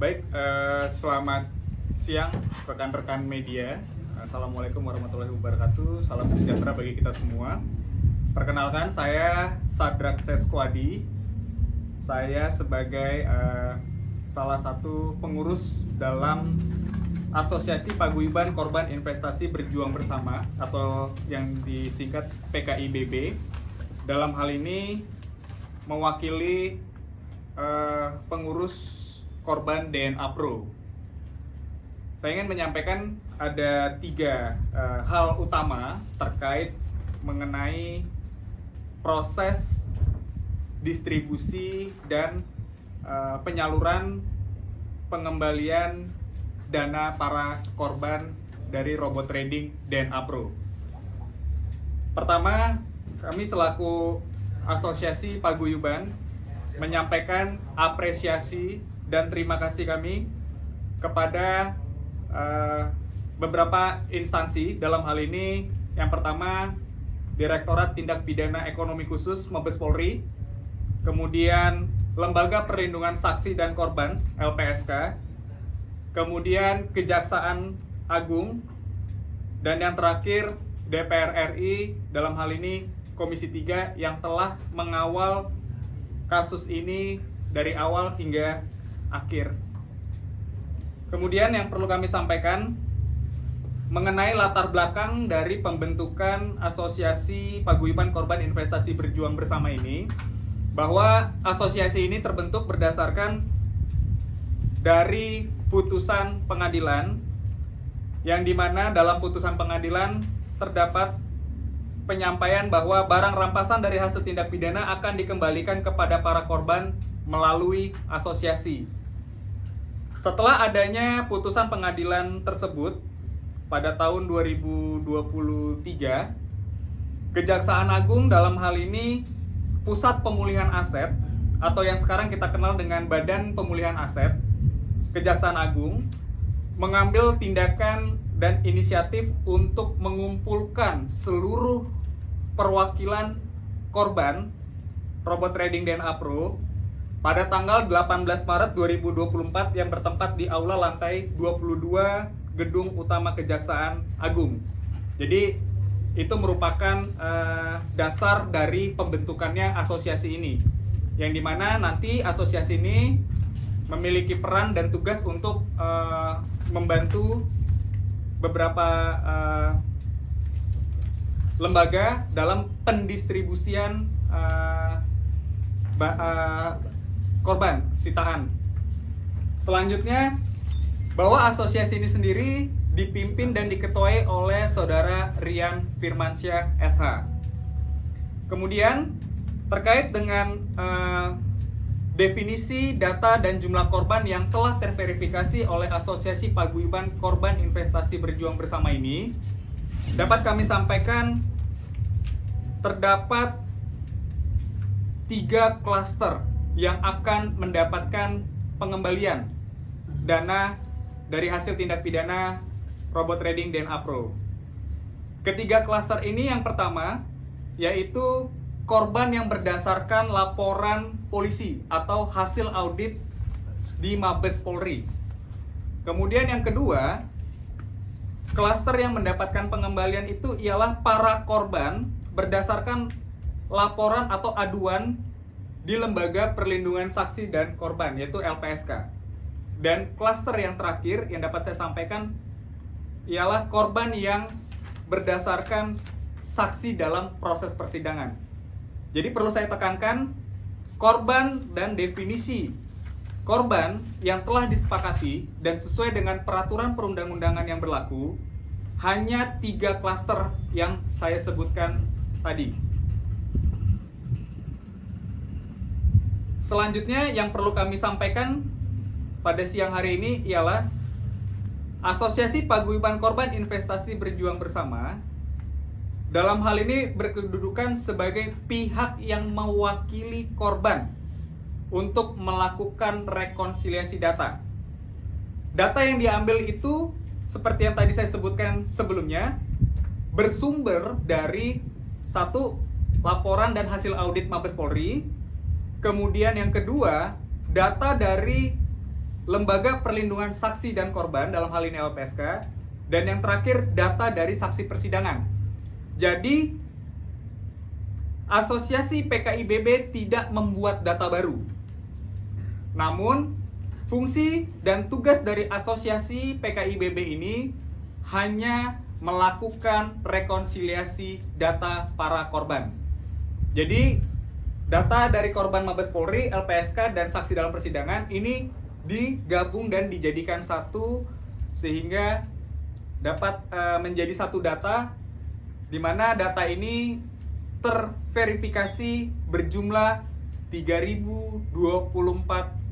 Baik, selamat siang rekan-rekan media. Assalamualaikum warahmatullahi wabarakatuh. Salam sejahtera bagi kita semua. Perkenalkan, saya Sadrak Seskwadi. Saya sebagai salah satu pengurus dalam Asosiasi Paguyuban Korban Investasi Berjuang Bersama atau yang disingkat PKIBB. Dalam hal ini mewakili pengurus korban DNA Pro. Saya ingin menyampaikan ada 3 hal utama terkait mengenai proses distribusi dan penyaluran pengembalian dana para korban dari robot trading DNA Pro. Pertama, kami selaku Asosiasi Paguyuban menyampaikan apresiasi dan terima kasih kami kepada beberapa instansi. Dalam hal ini yang pertama Direktorat Tindak Pidana Ekonomi Khusus Mabes Polri, kemudian Lembaga Perlindungan Saksi dan Korban LPSK, kemudian Kejaksaan Agung, dan yang terakhir DPR RI, dalam hal ini Komisi 3 yang telah mengawal kasus ini dari awal hingga akhir. Kemudian yang perlu kami sampaikan mengenai latar belakang dari pembentukan Asosiasi Paguyuban Korban Investasi Berjuang Bersama ini, bahwa asosiasi ini terbentuk berdasarkan dari putusan pengadilan, yang dimana dalam putusan pengadilan terdapat penyampaian bahwa barang rampasan dari hasil tindak pidana akan dikembalikan kepada para korban melalui asosiasi. Setelah adanya putusan pengadilan tersebut pada tahun 2023, Kejaksaan Agung dalam hal ini Pusat Pemulihan Aset atau yang sekarang kita kenal dengan Badan Pemulihan Aset, Kejaksaan Agung mengambil tindakan dan inisiatif untuk mengumpulkan seluruh perwakilan korban robot trading DNA Pro pada tanggal 18 Maret 2024 yang bertempat di aula lantai 22 Gedung Utama Kejaksaan Agung. Jadi itu merupakan dasar dari pembentukannya asosiasi ini, yang dimana nanti asosiasi ini memiliki peran dan tugas untuk membantu beberapa lembaga dalam pendistribusian korban sitahan. Selanjutnya, bahwa asosiasi ini sendiri dipimpin dan diketuai oleh Saudara Rian Firmansyah SH. Kemudian terkait dengan definisi data dan jumlah korban yang telah terverifikasi oleh Asosiasi Paguyuban Korban Investasi Berjuang Bersama ini, dapat kami sampaikan terdapat 3 klaster yang akan mendapatkan pengembalian dana dari hasil tindak pidana robot trading DNA Pro. Ketiga klaster ini, yang pertama yaitu korban yang berdasarkan laporan polisi atau hasil audit di Mabes Polri. Kemudian yang kedua, klaster yang mendapatkan pengembalian itu ialah para korban berdasarkan laporan atau aduan di Lembaga Perlindungan Saksi dan Korban, yaitu LPSK. Dan klaster yang terakhir yang dapat saya sampaikan ialah korban yang berdasarkan saksi dalam proses persidangan. Jadi perlu saya tekankan, korban dan definisi korban yang telah disepakati dan sesuai dengan peraturan perundang-undangan yang berlaku hanya 3 klaster yang saya sebutkan tadi. Selanjutnya yang perlu kami sampaikan pada siang hari ini ialah Asosiasi Paguyuban Korban Investasi Berjuang Bersama dalam hal ini berkedudukan sebagai pihak yang mewakili korban untuk melakukan rekonsiliasi data. Data yang diambil itu seperti yang tadi saya sebutkan sebelumnya, bersumber dari satu, laporan dan hasil audit Mabes Polri. Kemudian yang kedua, data dari Lembaga Perlindungan Saksi dan Korban, dalam hal ini LPSK, dan yang terakhir data dari saksi persidangan. Jadi Asosiasi PKIBB tidak membuat data baru. Namun fungsi dan tugas dari Asosiasi PKIBB ini hanya melakukan rekonsiliasi data para korban. Jadi data dari korban Mabes Polri, LPSK, dan saksi dalam persidangan ini digabung dan dijadikan satu sehingga dapat menjadi satu data, di mana data ini terverifikasi berjumlah 3.024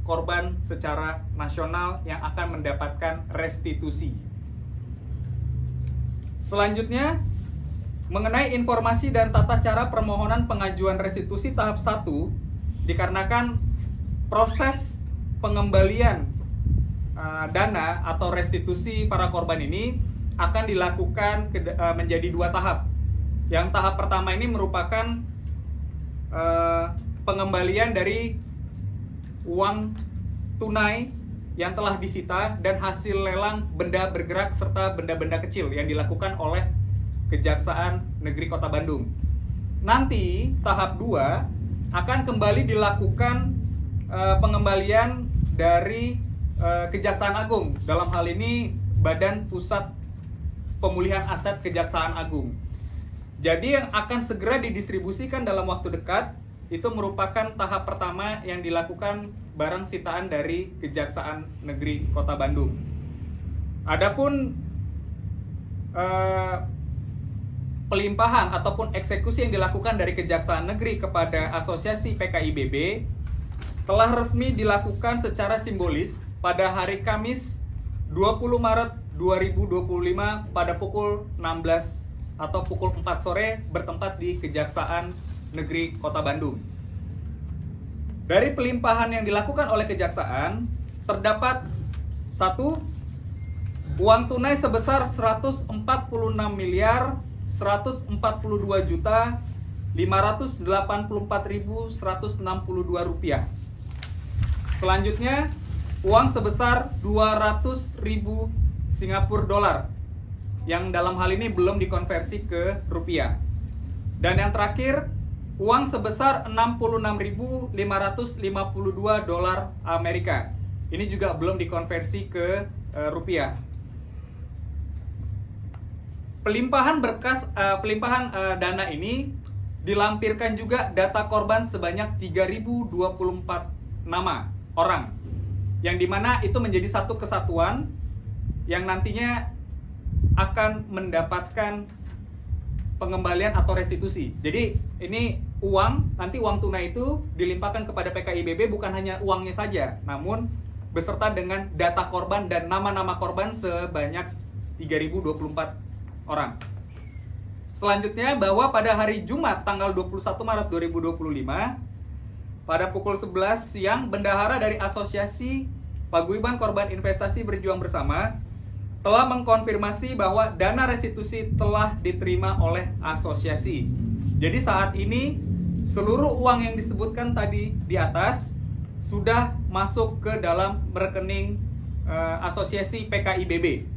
korban secara nasional yang akan mendapatkan restitusi. Selanjutnya, mengenai informasi dan tata cara permohonan pengajuan restitusi tahap 1, dikarenakan proses pengembalian dana atau restitusi para korban ini akan dilakukan menjadi 2 tahap. Yang tahap pertama ini merupakan pengembalian dari uang tunai yang telah disita dan hasil lelang benda bergerak serta benda-benda kecil yang dilakukan oleh Kejaksaan Negeri Kota Bandung. Nanti tahap 2 akan kembali dilakukan pengembalian dari Kejaksaan Agung, dalam hal ini Badan Pusat Pemulihan Aset Kejaksaan Agung. Jadi yang akan segera didistribusikan dalam waktu dekat itu merupakan tahap pertama yang dilakukan barang sitaan dari Kejaksaan Negeri Kota Bandung. Adapun pelimpahan ataupun eksekusi yang dilakukan dari Kejaksaan Negeri kepada Asosiasi PKIBB telah resmi dilakukan secara simbolis pada hari Kamis 20 Maret 2025 pada pukul 16 atau pukul 4 sore bertempat di Kejaksaan Negeri Kota Bandung. Dari pelimpahan yang dilakukan oleh Kejaksaan, terdapat 1. Uang tunai sebesar 146.184.584.162 rupiah. Selanjutnya, uang sebesar 200.000 Singapura dolar yang dalam hal ini belum dikonversi ke rupiah. Dan yang terakhir, uang sebesar 66.552 dolar Amerika. Ini juga belum dikonversi ke rupiah. Pelimpahan dana ini dilampirkan juga data korban sebanyak 3.024 nama orang, yang dimana itu menjadi satu kesatuan yang nantinya akan mendapatkan pengembalian atau restitusi. Jadi ini nanti uang tunai itu dilimpahkan kepada PKIBB bukan hanya uangnya saja, namun beserta dengan data korban dan nama-nama korban sebanyak 3.024 orang. Selanjutnya, bahwa pada hari Jumat tanggal 21 Maret 2025 pada pukul 11 siang, bendahara dari Asosiasi Paguyuban Korban Investasi Berjuang Bersama telah mengkonfirmasi bahwa dana restitusi telah diterima oleh asosiasi. Jadi saat ini seluruh uang yang disebutkan tadi di atas sudah masuk ke dalam rekening Asosiasi PKIBB.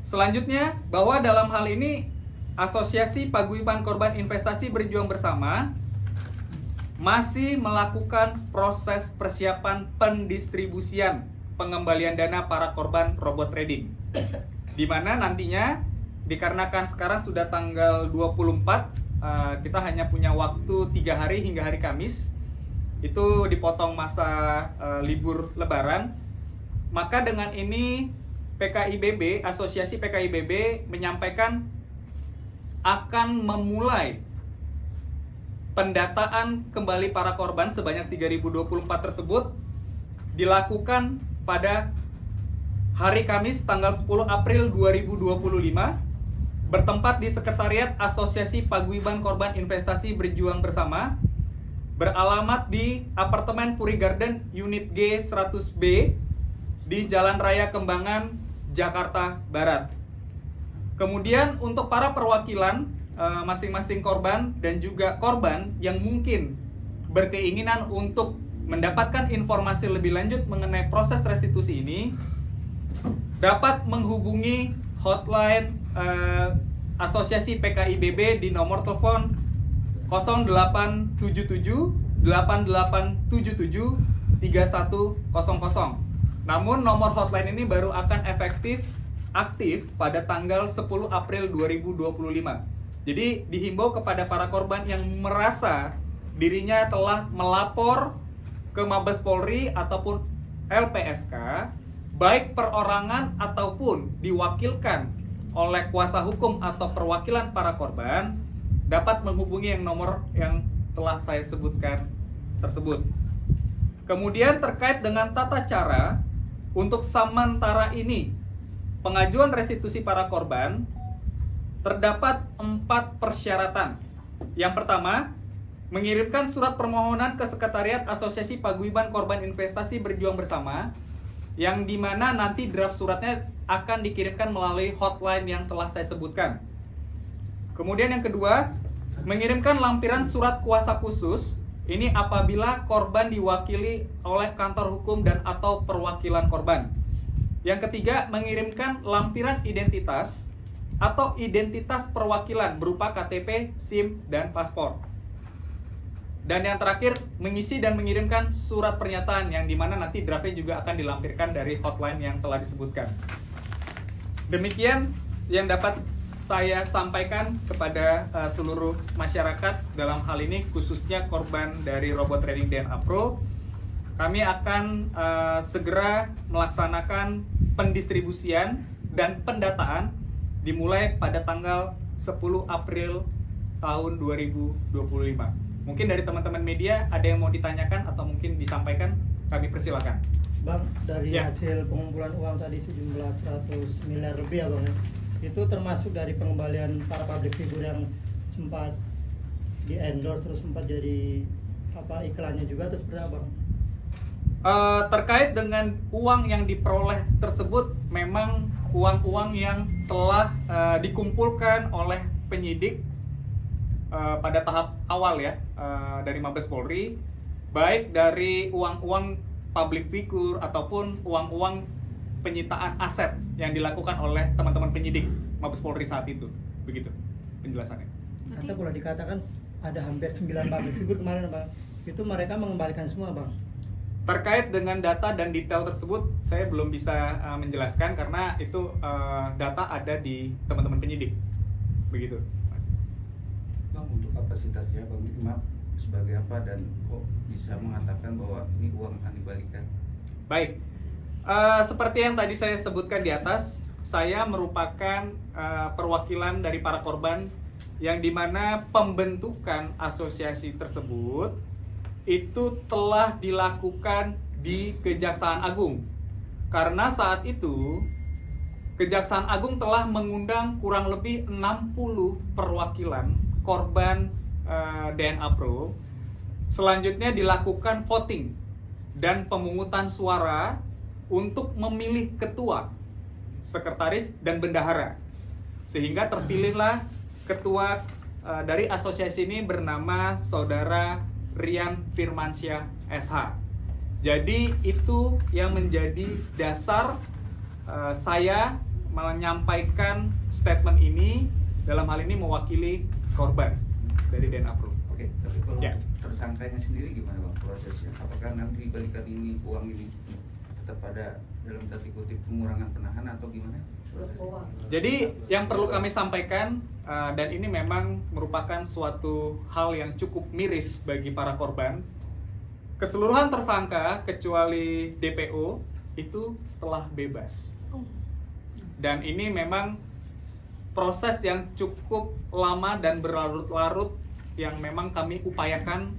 Selanjutnya, bahwa dalam hal ini Asosiasi Paguyuban Korban Investasi Berjuang Bersama masih melakukan proses persiapan pendistribusian pengembalian dana para korban robot trading, di mana nantinya dikarenakan sekarang sudah tanggal 24, kita hanya punya waktu 3 hari hingga hari Kamis, itu dipotong masa libur Lebaran. Maka dengan ini PKIBB, Asosiasi PKIBB menyampaikan akan memulai pendataan kembali para korban sebanyak 3.024 tersebut dilakukan pada hari Kamis tanggal 10 April 2025 bertempat di Sekretariat Asosiasi Paguyuban Korban Investasi Berjuang Bersama, beralamat di Apartemen Puri Garden Unit G 100B di Jalan Raya Kembangan, Jakarta Barat. Kemudian untuk para perwakilan masing-masing korban dan juga korban yang mungkin berkeinginan untuk mendapatkan informasi lebih lanjut mengenai proses restitusi ini, dapat menghubungi hotline Asosiasi PKIBB di nomor telepon 0877 8877 3100. Namun nomor hotline ini baru akan aktif pada tanggal 10 April 2025. Jadi dihimbau kepada para korban yang merasa dirinya telah melapor ke Mabes Polri ataupun LPSK, baik perorangan ataupun diwakilkan oleh kuasa hukum atau perwakilan para korban, dapat menghubungi yang nomor yang telah saya sebutkan tersebut. Kemudian terkait dengan tata cara untuk sementara ini pengajuan restitusi para korban, terdapat 4 persyaratan. Yang pertama, mengirimkan surat permohonan ke Sekretariat Asosiasi Paguyuban Korban Investasi Berjuang Bersama, yang dimana nanti draft suratnya akan dikirimkan melalui hotline yang telah saya sebutkan. Kemudian yang kedua, mengirimkan lampiran surat kuasa khusus. Ini apabila korban diwakili oleh kantor hukum dan atau perwakilan korban. Yang ketiga, mengirimkan lampiran identitas atau identitas perwakilan berupa KTP, SIM, dan paspor. Dan yang terakhir, mengisi dan mengirimkan surat pernyataan yang dimana nanti draftnya juga akan dilampirkan dari hotline yang telah disebutkan. Demikian yang dapat saya sampaikan kepada seluruh masyarakat dalam hal ini, khususnya korban dari robot trading DNA Pro. Kami akan segera melaksanakan pendistribusian dan pendataan dimulai pada tanggal 10 April tahun 2025. Mungkin dari teman-teman media ada yang mau ditanyakan atau mungkin disampaikan, kami persilakan. Bang, dari hasil pengumpulan uang tadi sejumlah 100 miliar lebih ya Bang, itu termasuk dari pengembalian para public figure yang sempat di endorse terus sempat jadi iklannya juga atau seperti apa Bang? Terkait dengan uang yang diperoleh tersebut, memang uang-uang yang telah dikumpulkan oleh penyidik pada tahap awal ya, dari Mabes Polri, baik dari uang-uang public figure ataupun uang-uang penyitaan aset yang dilakukan oleh teman-teman penyidik Mabes Polri saat itu. Begitu penjelasannya. Atau boleh dikatakan ada hampir 9 public figure kemarin Bang, itu mereka mengembalikan semua Bang? Terkait dengan data dan detail tersebut, saya belum bisa menjelaskan karena itu data ada di teman-teman penyidik. Begitu, Mas. Bang, untuk kapasitasnya Bang Imam sebagai apa dan kok bisa mengatakan bahwa ini uang akan dibalikan? Baik, seperti yang tadi saya sebutkan di atas, saya merupakan perwakilan dari para korban yang dimana pembentukan asosiasi tersebut itu telah dilakukan di Kejaksaan Agung. Karena saat itu Kejaksaan Agung telah mengundang kurang lebih 60 perwakilan korban DNA Pro. Selanjutnya dilakukan voting dan pemungutan suara untuk memilih ketua, sekretaris, dan bendahara. Sehingga terpilihlah ketua dari asosiasi ini bernama Saudara Rian Firmansyah SH. Jadi itu yang menjadi dasar saya menyampaikan statement ini, dalam hal ini mewakili korban dari DNA Pro. Oke, tapi kalau Ya. tersangkanya sendiri gimana Bang prosesnya? Apakah nanti dibalikan ini uang ini tetap ada dalam tanda kutip pengurangan penahanan atau gimana? Jadi yang perlu kami sampaikan, dan ini memang merupakan suatu hal yang cukup miris bagi para korban, keseluruhan tersangka kecuali DPO itu telah bebas. Dan ini memang proses yang cukup lama dan berlarut-larut yang memang kami upayakan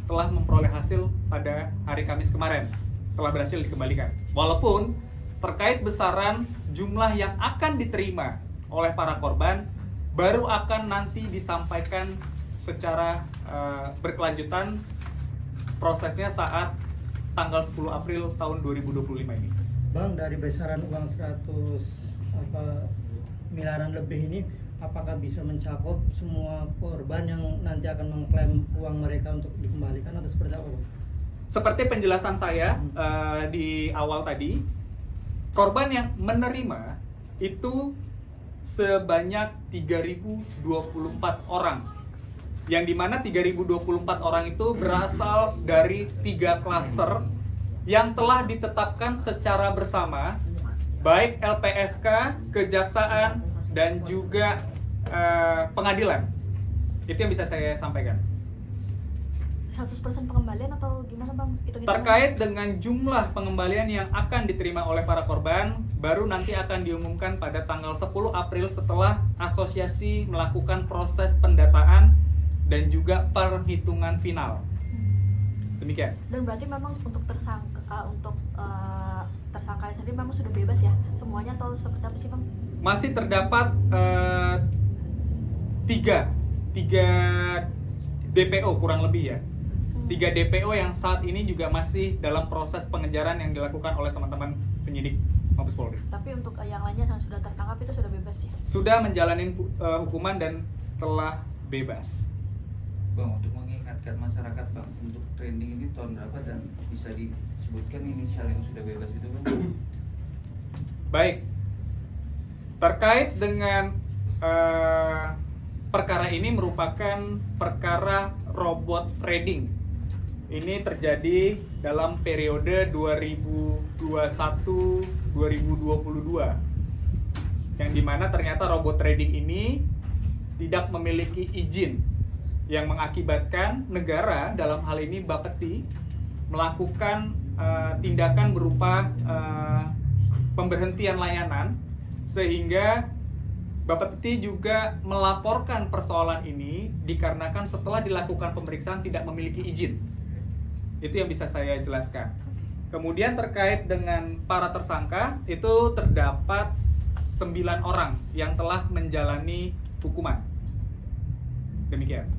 telah memperoleh hasil pada hari Kamis kemarin, telah berhasil dikembalikan. Walaupun terkait besaran jumlah yang akan diterima oleh para korban baru akan nanti disampaikan secara berkelanjutan prosesnya saat tanggal 10 April tahun 2025 ini. Bang, dari besaran uang 100 miliaran lebih ini, apakah bisa mencakup semua korban yang nanti akan mengklaim uang mereka untuk dikembalikan atau seperti apa Bang? seperti penjelasan saya di awal tadi, korban yang menerima itu sebanyak 3.024 orang. Yang dimana 3.024 orang itu berasal dari 3 klaster yang telah ditetapkan secara bersama, baik LPSK, Kejaksaan, dan juga pengadilan. Itu yang bisa saya sampaikan. 100% pengembalian atau gimana Bang? Terkait dengan jumlah pengembalian yang akan diterima oleh para korban, baru nanti akan diumumkan pada tanggal 10 April setelah asosiasi melakukan proses pendataan dan juga perhitungan final. Demikian. Dan berarti memang untuk tersangka sendiri memang sudah bebas ya semuanya, atau seperti apa sih Bang? Masih terdapat 3 DPO kurang lebih ya. 3 DPO yang saat ini juga masih dalam proses pengejaran yang dilakukan oleh teman-teman penyidik Mabes Polri. Tapi untuk yang lainnya yang sudah tertangkap itu sudah bebas ya? Sudah menjalani hukuman dan telah bebas. Bang, untuk mengingatkan masyarakat Bang, untuk trending ini tahun berapa dan bisa disebutkan inisial yang sudah bebas itu Bang? Baik. Terkait dengan perkara ini merupakan perkara robot trading. Ini terjadi dalam periode 2021-2022, yang dimana ternyata robot trading ini tidak memiliki izin, yang mengakibatkan negara, dalam hal ini Bapeti, melakukan tindakan berupa pemberhentian layanan, sehingga Bapeti juga melaporkan persoalan ini dikarenakan setelah dilakukan pemeriksaan tidak memiliki izin. Itu yang bisa saya jelaskan. Kemudian terkait dengan para tersangka, itu terdapat 9 orang yang telah menjalani hukuman. Demikian.